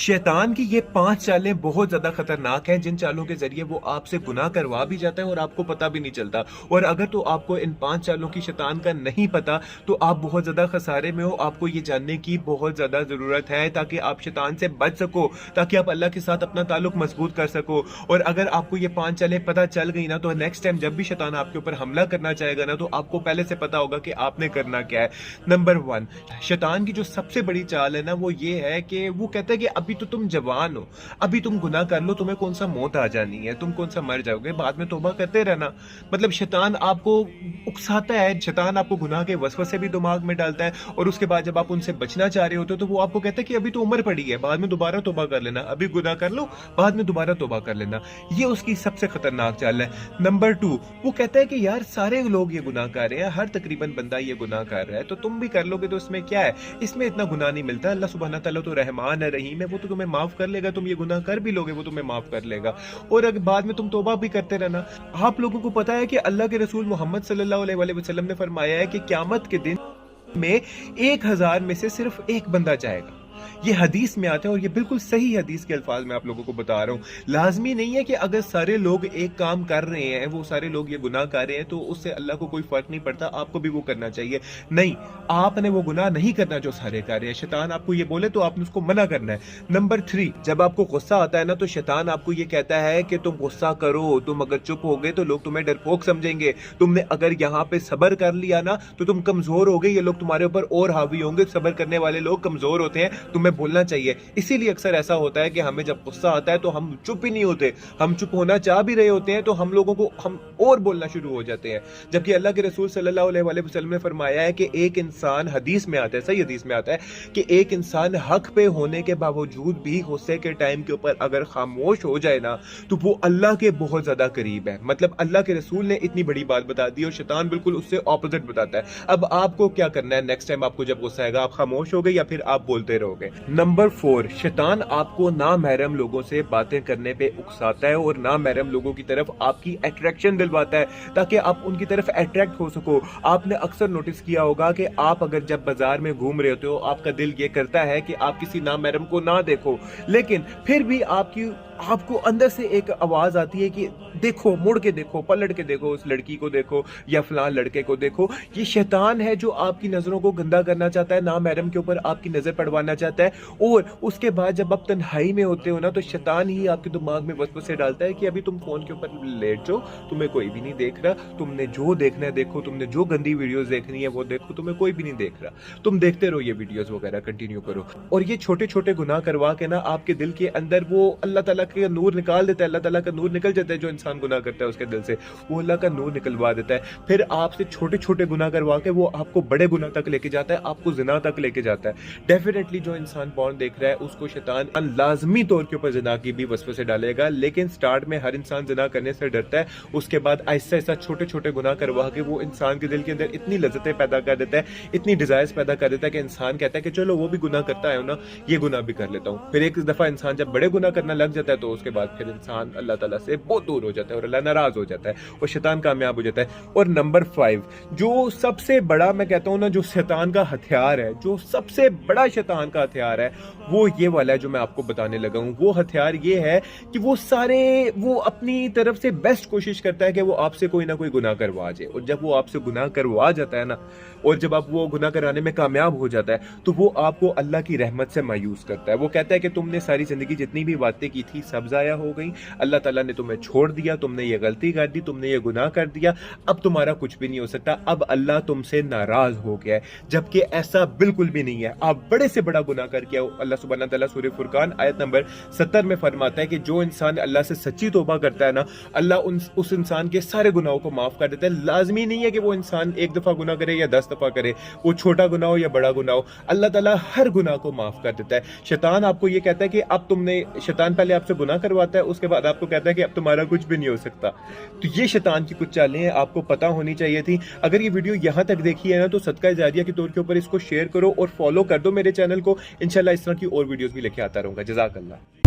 शैतान की ये 5 चालें बहुत ज्यादा खतरनाक हैं, जिन चालों के जरिए वो आपसे गुनाह करवा भी जाता है और आपको पता भी नहीं चलता। और अगर तो आपको इन 5 चालों की शैतान का नहीं पता तो आप बहुत ज्यादा खसारे में हो। आपको ये जानने की बहुत ज्यादा जरूरत है ताकि आप शैतान से बच सको, ताकि आप अल्लाह के साथ अपना ताल्लुक मजबूत कर सको। और अगर आपको ये 5 चालें पता चल गई ना, तो नेक्स्ट टाइम जब भी शैतान आपके ऊपर हमला करना चाहेगा ना, तो आपको पहले से पता होगा कि आपने करना क्या है। नंबर 1, शैतान की जो सबसे बड़ी चाल है ना, वो ये है कि वो कहता है कि अभी तो तुम जवान हो, अभी तुम गुनाह कर लो, तुम्हें कौन सा मौत आ जानी है, तुम कौन सा मर जाओगे, बाद में तौबा करते रहना। मतलब शैतान आपको उकसाता है, शैतान आपको गुनाह के वसवसे भी दिमाग में डालता है। और उसके बाद जब आप उनसे बचना चाह रहे होते हो तो वो आपको कहता है कि अभी तो उम्र पड़ी है, बाद में दोबारा तौबा कर लेना, अभी गुनाह कर लो, बाद में दोबारा तौबा कर लेना। ये उसकी सबसे खतरनाक चाल है। नंबर 2, वो कहता है कि यार सारे लोग ये गुनाह कर रहे हैं, हर तकरीबन बंदा ये गुनाह कर रहा है, तो तुम भी कर लोगे तो इसमें क्या है, इसमें इतना गुनाह नहीं मिलता। अल्लाह सुब्हाना तआला तो रहमान है, रहीम है, वो तो तुम्हें माफ कर लेगा, तुम ये गुनाह कर भी लोगे वो तुम्हें माफ कर लेगा। और अगर बाद में तुम तौबा भी करते रहना। आप लोगों को पता है कि अल्लाह के रसूल मोहम्मद सल्लल्लाहु अलैहि वसल्लम ने फरमाया है कि क़यामत के दिन में 1000 में से सिर्फ एक बंदा जाएगा। ये हदीस में आता है और ये बिल्कुल सही हदीस के अल्फाज में आप लोगों को बता रहा हूँ। लाजमी नहीं है कि अगर सारे लोग एक काम कर रहे हैं, वो सारे लोग ये गुनाह कर रहे हैं, तो उससे अल्लाह को कोई फर्क नहीं पड़ता, आपको भी वो करना चाहिए। नहीं, आपने वो गुनाह नहीं करना जो सारे कर रहे हैं। शैतान आपको ये बोले तो आपने उसको मना करना है। नंबर 3, जब आपको गुस्सा आता है ना, तो शैतान आपको ये कहता है कि तुम गुस्सा करो, तुम अगर चुप हो गए तो लोग तुम्हें डरपोक समझेंगे, तुमने अगर यहाँ पे सब्र कर लिया ना तो तुम कमजोर हो गए, ये लोग तुम्हारे ऊपर और हावी होंगे। सब्र करने वाले लोग कमजोर होते हैं, तुम्हें बोलना चाहिए। इसीलिए अक्सर ऐसा होता है कि हमें जब गुस्सा आता है तो हम चुप ही नहीं होते, हम चुप होना चाह भी रहे होते हैं तो हम लोगों को हम और बोलना शुरू हो जाते हैं। जबकि अल्लाह के रसूल सल्लल्लाहु अलैहि वसल्लम ने फरमाया है कि एक इंसान, हदीस में आता है, सही हदीस में आता है कि एक इंसान हक पे होने के बावजूद भी गुस्से के टाइम के ऊपर अगर खामोश हो जाए ना, तो वो अल्लाह के बहुत ज्यादा करीब है। मतलब अल्लाह के रसूल ने इतनी बड़ी बात बता दी और शैतान बिल्कुल उससे ऑपोजिट बताता है। अब आपको क्या करना है, नेक्स्ट टाइम आपको जब गुस्सा आएगा, आप खामोश हो गए या फिर आप बोलते रहोगे। नंबर 4, शैतान आपको नामहरम लोगों से बातें करने पे उकसाता है और नामहरम लोगों की तरफ आपकी अट्रैक्शन दिलवाता है ताकि आप उनकी तरफ अट्रैक्ट हो सको। आपने अक्सर नोटिस किया होगा कि आप अगर जब बाजार में घूम रहे होते हो, आपका दिल ये करता है कि आप किसी नामहरम को ना देखो, लेकिन फिर भी आपको अंदर से एक आवाज आती है कि देखो, मुड़ के देखो, पलट के देखो, उस लड़की को देखो या फलां लड़के को देखो। ये शैतान है जो आपकी नजरों को गंदा करना चाहता है, नामहरम के ऊपर आपकी नजर पड़वाना चाहता है। और उसके बाद जब आप तन्हाई में होते हो ना, तो शैतान ही आपके दिमाग में वसवसे डालता है कि अभी तुम फोन के ऊपर लेट जाओ, तुम्हें कोई भी नहीं देख रहा, तुमने जो देखना है देखो, तुमने जो गंदी वीडियोस देखनी है वो देखो, तुम्हें कोई भी नहीं देख रहा, तुम देखते रहो ये वीडियोस वगैरह, कंटिन्यू करो। और ये छोटे छोटे गुनाह करवा के ना आपके दिल के अंदर वो अल्लाह ताला का नूर निकाल देता है। अल्लाह ताला का नूर निकल जाता है, जो इंसान गुनाह करता है उसके दिल से, वो अल्लाह का नूर निकलवा देता है। फिर आपसे छोटे छोटे गुनाह करवा के वो आपको बड़े गुनाह तक लेके जाता है, आपको जिना तक लेके जाता है। डेफिनेटली जो इंसान पॉर्न देख रहा है उसको शैतान लाजमी तौर के ऊपर जिना की भी वसवसे डालेगा, लेकिन स्टार्ट में हर इंसान जिना करने से डरता है। उसके बाद आहिस्ता आहिस्ता छोटे छोटे गुनाह करवा के वो इंसान के दिल के अंदर इतनी लज्जतें पैदा कर देता है, इतनी डिजायर्स पैदा कर देता है कि इंसान कहता है कि चलो वो भी गुनाह करता है ना, ये गुनाह भी कर लेता हूँ। फिर एक दफा इंसान जब बड़े गुनाह करना लग जाता है तो उसके बाद फिर इंसान अल्लाह ताला से बहुत दूर हो जाता है और अल्लाह नाराज हो जाता है और शैतान कामयाब हो जाता है। और नंबर 5, जो सबसे बड़ा मैं कहता हूँ ना, जो शैतान का हथियार है, जो सबसे बड़ा शैतान का हथियार है, वो ये वाला है जो मैं आपको बताने लगा हूँ। वो हथियार ये है कि वो अपनी तरफ से बेस्ट कोशिश करता है कि वो आपसे कोई ना कोई गुनाह करवा जाए। और जब वो आपसे गुनाह करवा जाता है ना, और जब आप वो गुनाह कराने में कामयाब हो जाता है, तो वो आपको अल्लाह की रहमत से मायूस करता है। वो कहता है कि तुमने सारी जिंदगी जितनी भी बातें की थी सब जाया हो गई, अल्लाह ताला ने तुम्हें छोड़ दिया, तुमने ये गलती कर दी, तुमने ये गुनाह कर दिया, अब तुम्हारा कुछ भी नहीं हो सकता, अब अल्लाह तुमसे नाराज हो गया है। जबकि ऐसा बिल्कुल भी नहीं है, आप बड़े से बड़ा गुनाह करके आओ। अल्लाह सुब्हानहू तआला सूरह फुरकान आयत नंबर 70 में फरमाता है कि जो इंसान अल्लाह से सच्ची तौबा करता है ना, अल्लाह उस इंसान के सारे गुनाहों को माफ कर देता है। लाजमी नहीं है कि वो इंसान एक दफा गुनाह करे या 10 दफा करे, वो छोटा गुनाह हो या बड़ा गुनाह हो, अल्लाह ताला हर गुनाह को माफ कर देता है। शैतान आपको ये कहता है कि अब शैतान पहले आपसे गुनाह करवाता है, उसके बाद आपको कहता है कि अब तुम्हारा कुछ भी नहीं हो सकता। तो ये शैतान की कुछ चालें हैं, आपको पता होनी चाहिए थी। अगर ये वीडियो यहां तक देखी है ना, तो सदका जारिया के तौर के ऊपर इसको शेयर करो और फॉलो कर दो मेरे चैनल को। इंशाल्लाह इस तरह की और वीडियोस भी लेके आता रहूंगा। जज़ाकल्लाह।